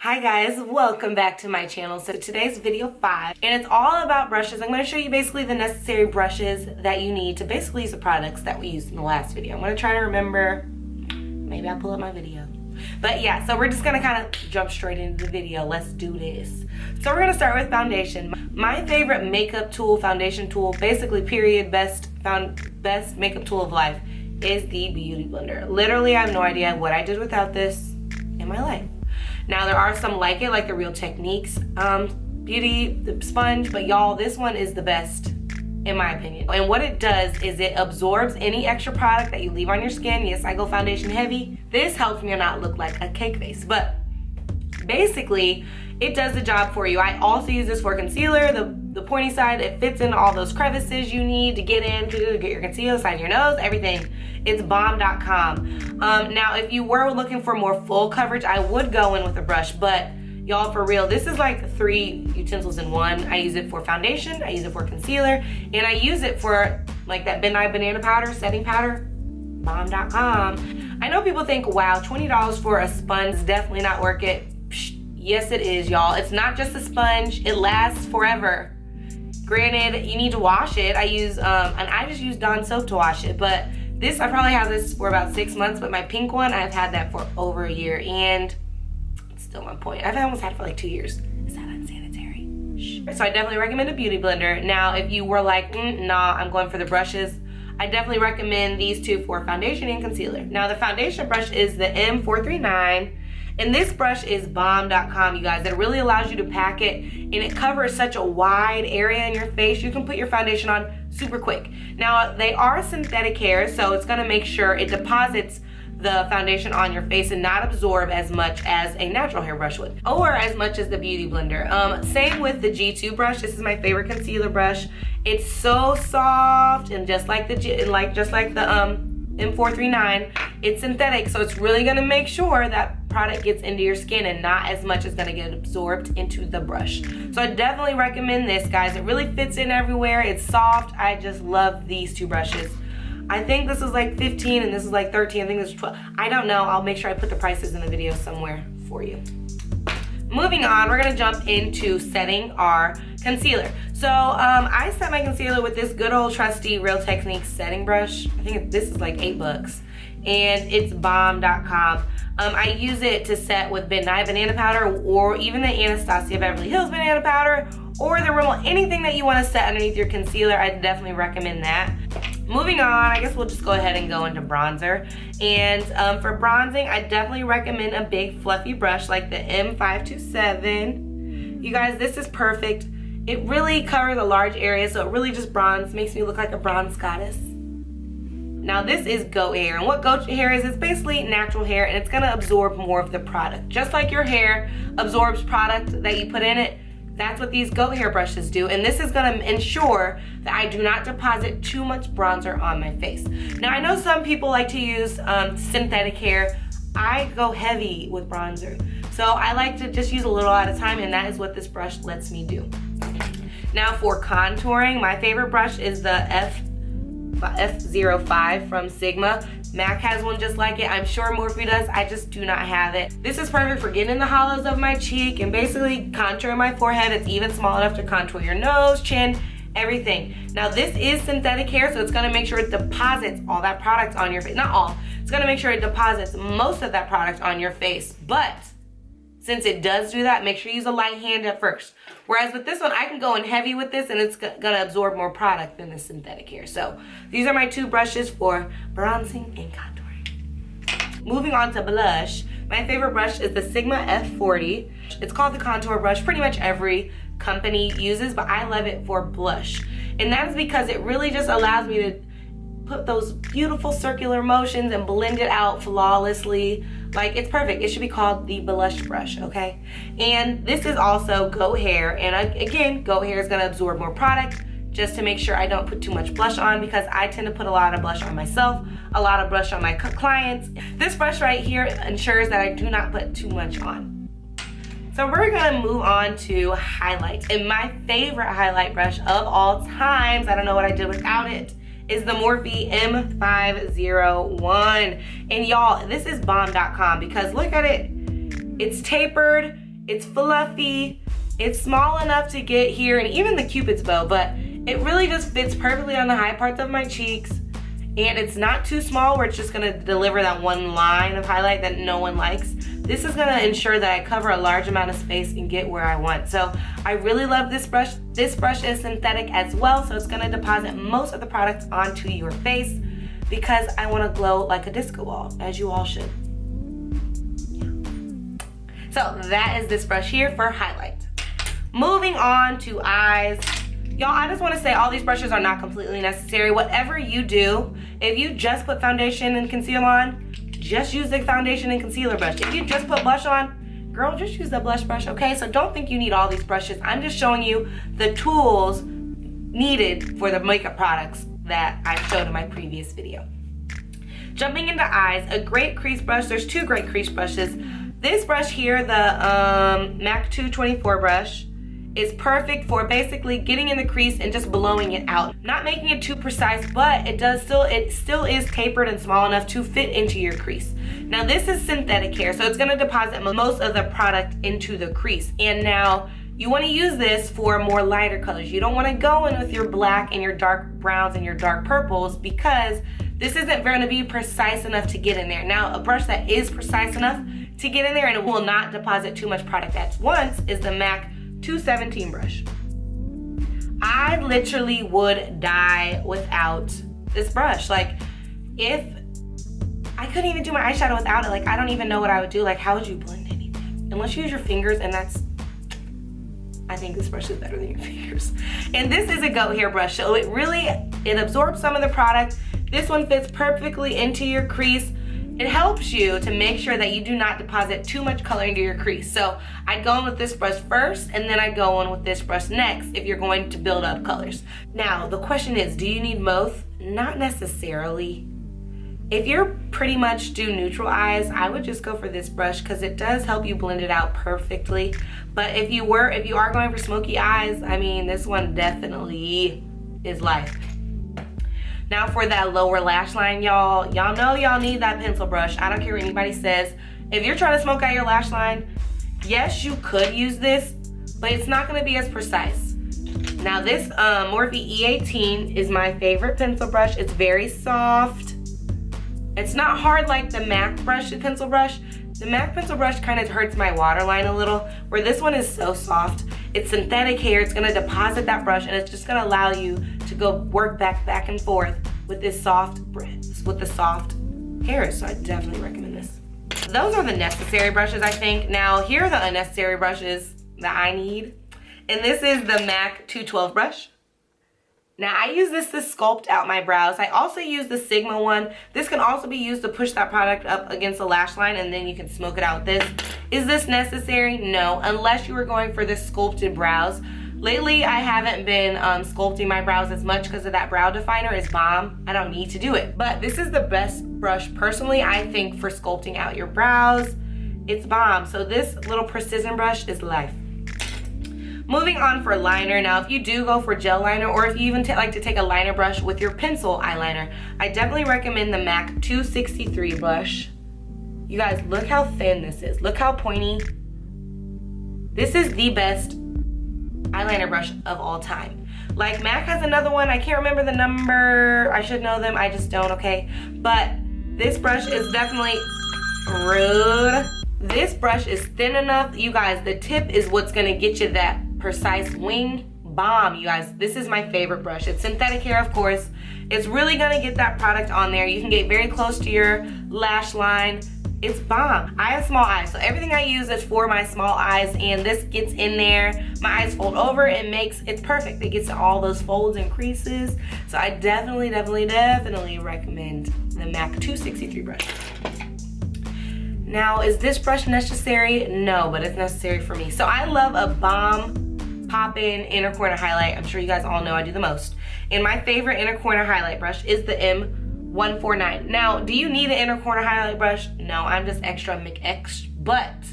Hi guys, welcome back to my channel. So today's video 5 and it's all about brushes. I'm going to show you basically the necessary brushes that you need to basically use the products that we used in the last video. I'm going to try to remember, maybe I'll pull up my video. But yeah, so we're just going to kind of jump straight into the video. Let's do this. So we're going to start with foundation. My favorite makeup tool, foundation tool, basically period, best makeup tool of life is the Beauty Blender. Literally, I have no idea what I did without this in my life. Now there are some like it, like the Real Techniques beauty the sponge, but y'all, this one is the best in my opinion. And what it does is it absorbs any extra product that you leave on your skin. Yes, I go foundation heavy. This helps me not look like a cake face, but basically it does the job for you. I also use this for concealer, the pointy side. It fits in all those crevices you need to get to get your concealer, side of your nose, everything. It's bomb.com. Now, if you were looking for more full coverage, I would go in with a brush, but y'all, for real, this is like 3 utensils in one. I use it for foundation, I use it for concealer, and I use it for like that Midnight Banana powder, setting powder, bomb.com. I know people think, wow, $20 for a sponge is definitely not worth it. Psh, yes, it is, y'all. It's not just a sponge, it lasts forever. Granted, you need to wash it. I use, and I just use Dawn soap to wash it, but this, I probably have this for about 6 months, but my pink one, I've had that for over a year, and it's still my point. I've almost had it for like 2 years. Is that unsanitary? Shh. So I definitely recommend a Beauty Blender. Now, if you were like, nah, I'm going for the brushes, I definitely recommend these two for foundation and concealer. Now, the foundation brush is the M439, and this brush is bomb.com, you guys. It really allows you to pack it, and it covers such a wide area in your face. You can put your foundation on super quick. Now, they are synthetic hair, so it's gonna make sure it deposits the foundation on your face and not absorb as much as a natural hairbrush would, or as much as the Beauty Blender. Same with the G2 brush. This is my favorite concealer brush. It's so soft, and just like the M439, it's synthetic, so it's really gonna make sure that product gets into your skin and not as much is gonna get absorbed into the brush. So I definitely recommend this, guys. It really fits in everywhere. It's soft. I just love these two brushes. I think this is like 15 and this is like 13. I think this is 12. I don't know. I'll make sure I put the prices in the video somewhere for you. Moving on, we're gonna jump into setting our concealer. So I set my concealer with this good old trusty Real Techniques setting brush. I think this is like $8, and it's bomb.com. I use it to set with Midnight Banana powder, or even the Anastasia Beverly Hills banana powder, or the Rimmel, anything that you want to set underneath your concealer. I definitely recommend that. Moving on, I guess we'll just go ahead and go into bronzer. And for bronzing, I definitely recommend a big fluffy brush like the M527. You guys, this is perfect. It really covers a large area, so it really just makes me look like a bronze goddess. Now this is goat hair, and what goat hair is, it's basically natural hair, and it's gonna absorb more of the product. Just like your hair absorbs product that you put in it, that's what these goat hair brushes do, and this is gonna ensure that I do not deposit too much bronzer on my face. Now I know some people like to use synthetic hair. I go heavy with bronzer, so I like to just use a little at a time, and that is what this brush lets me do. Now for contouring, my favorite brush is the F05 from Sigma. MAC has one just like it. I'm sure Morphe does. I just do not have it. This is perfect for getting in the hollows of my cheek and basically contouring my forehead. It's even small enough to contour your nose, chin, everything. Now this is synthetic hair, so it's gonna make sure it deposits all that product on your face. Not all. It's gonna make sure it deposits most of that product on your face. But since it does do that, make sure you use a light hand at first. Whereas with this one, I can go in heavy with this and it's gonna absorb more product than the synthetic hair. So these are my two brushes for bronzing and contouring. Moving on to blush, my favorite brush is the Sigma F40. It's called the contour brush. Pretty much every company uses, but I love it for blush. And that is because it really just allows me to put those beautiful circular motions and blend it out flawlessly. Like, it's perfect. It should be called the blush brush, okay? And this is also goat hair, and again, goat hair is gonna absorb more product just to make sure I don't put too much blush on, because I tend to put a lot of blush on myself, a lot of blush on my clients. This brush right here ensures that I do not put too much on. So we're gonna move on to highlight. And my favorite highlight brush of all times, I don't know what I did without it, is the Morphe M501. And y'all, this is bomb.com because look at it. It's tapered. It's fluffy. It's small enough to get here and even the Cupid's bow, but it really just fits perfectly on the high parts of my cheeks. And it's not too small where it's just gonna deliver that one line of highlight that no one likes. This is gonna ensure that I cover a large amount of space and get where I want. So I really love this brush. This brush is synthetic as well, so it's gonna deposit most of the products onto your face because I wanna glow like a disco ball, as you all should. So that is this brush here for highlight. Moving on to eyes. Y'all, I just wanna say all these brushes are not completely necessary. Whatever you do, if you just put foundation and concealer on, just use the foundation and concealer brush. If you just put blush on, girl, just use the blush brush, okay? So don't think you need all these brushes. I'm just showing you the tools needed for the makeup products that I showed in my previous video. Jumping into eyes, a great crease brush. There's two great crease brushes. This brush here, the MAC 224 brush, is perfect for basically getting in the crease and just blowing it out. Not making it too precise, but it still is tapered and small enough to fit into your crease. Now this is synthetic hair, so it's gonna deposit most of the product into the crease. And now you wanna use this for more lighter colors. You don't wanna go in with your black and your dark browns and your dark purples because this isn't gonna be precise enough to get in there. Now a brush that is precise enough to get in there and it will not deposit too much product at once is the MAC 217 brush. I literally would die without this brush. Like, if I couldn't even do my eyeshadow without it, like I don't even know what I would do. Like, how would you blend anything? Unless you use your fingers, and I think this brush is better than your fingers. And this is a goat hair brush, so it absorbs some of the product. This one fits perfectly into your crease. It helps you to make sure that you do not deposit too much color into your crease. So I'd go in with this brush first, and then I'd go in with this brush next if you're going to build up colors. Now, the question is, do you need both? Not necessarily. If you're pretty much do neutral eyes, I would just go for this brush because it does help you blend it out perfectly. But if you are going for smoky eyes, I mean, this one definitely is life. Now for that lower lash line, y'all know y'all need that pencil brush. I don't care what anybody says. If you're trying to smoke out your lash line, yes, you could use this, but it's not gonna be as precise. Now this Morphe E18 is my favorite pencil brush. It's very soft. It's not hard like the MAC pencil brush. The MAC pencil brush kind of hurts my waterline a little, where this one is so soft. It's synthetic hair. It's gonna deposit that brush, and it's just gonna allow you to go work back and forth with this soft hair. So I definitely recommend this. Those are the necessary brushes, I think. Now here are the unnecessary brushes that I need. And this is the MAC 212 brush. Now I use this to sculpt out my brows. I also use the Sigma one. This can also be used to push that product up against the lash line, and then you can smoke it out with this. Is this necessary? No, unless you were going for the sculpted brows. Lately, I haven't been sculpting my brows as much because of that brow definer is bomb. I don't need to do it. But this is the best brush, personally, I think, for sculpting out your brows. It's bomb. So this little precision brush is life. Moving on for liner. Now, if you do go for gel liner, or if you even like to take a liner brush with your pencil eyeliner, I definitely recommend the MAC 263 brush. You guys, look how thin this is. Look how pointy. This is the best eyeliner brush of all time. Like, MAC has another one. I can't remember the number. I should know them. I just don't, okay? But this brush is definitely rude. This brush is thin enough. You guys, the tip is what's gonna get you that precise wing. Bomb, you guys. This is my favorite brush. It's synthetic hair, of course. It's really gonna get that product on there. You can get very close to your lash line. It's bomb. I have small eyes, so everything I use is for my small eyes, and this gets in there. My eyes fold over. It's perfect. It gets to all those folds and creases. So I definitely recommend the MAC 263 brush. Now, is this brush necessary? No, but it's necessary for me. So I love a bomb pop-in inner corner highlight. I'm sure you guys all know I do the most. And my favorite inner corner highlight brush is the M149. Now, do you need an inner corner highlight brush? No, I'm just extra McEx, but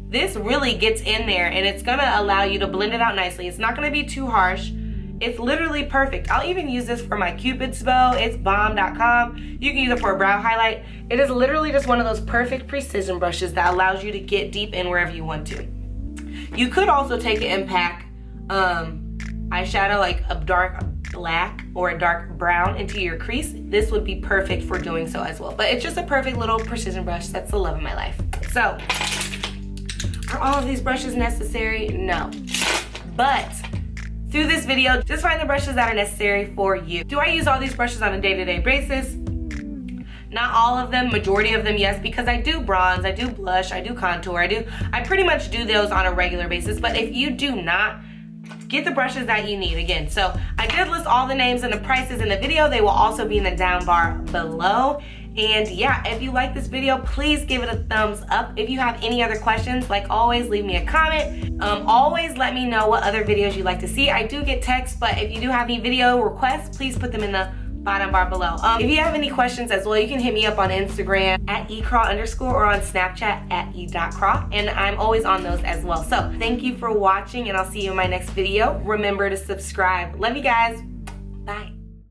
this really gets in there and it's gonna allow you to blend it out nicely. It's not gonna be too harsh. It's literally perfect. I'll even use this for my Cupid's bow. It's bomb.com. You can use it for a brow highlight. It is literally just one of those perfect precision brushes that allows you to get deep in wherever you want to. You could also take an impact eyeshadow, like a dark black or a dark brown into your crease. This would be perfect for doing so as well. But it's just a perfect little precision brush. That's the love of my life. So, are all of these brushes necessary? No. But through this video, just find the brushes that are necessary for you. Do I use all these brushes on a day-to-day basis? Not all of them, majority of them, yes, because I do bronze, I do blush, I do contour, I pretty much do those on a regular basis. But if you do not, get the brushes that you need. Again, so I did list all the names and the prices in the video. They will also be in the down bar below. And yeah, if you like this video, please give it a thumbs up. If you have any other questions, like always, leave me a comment. Always let me know what other videos you'd like to see. I do get texts, but if you do have any video requests, please put them in the bottom bar below. If you have any questions as well, you can hit me up on Instagram at @ecraw_ or on Snapchat at e.craw, and I'm always on those as well. So thank you for watching, and I'll see you in my next video. Remember to subscribe. Love you guys. Bye.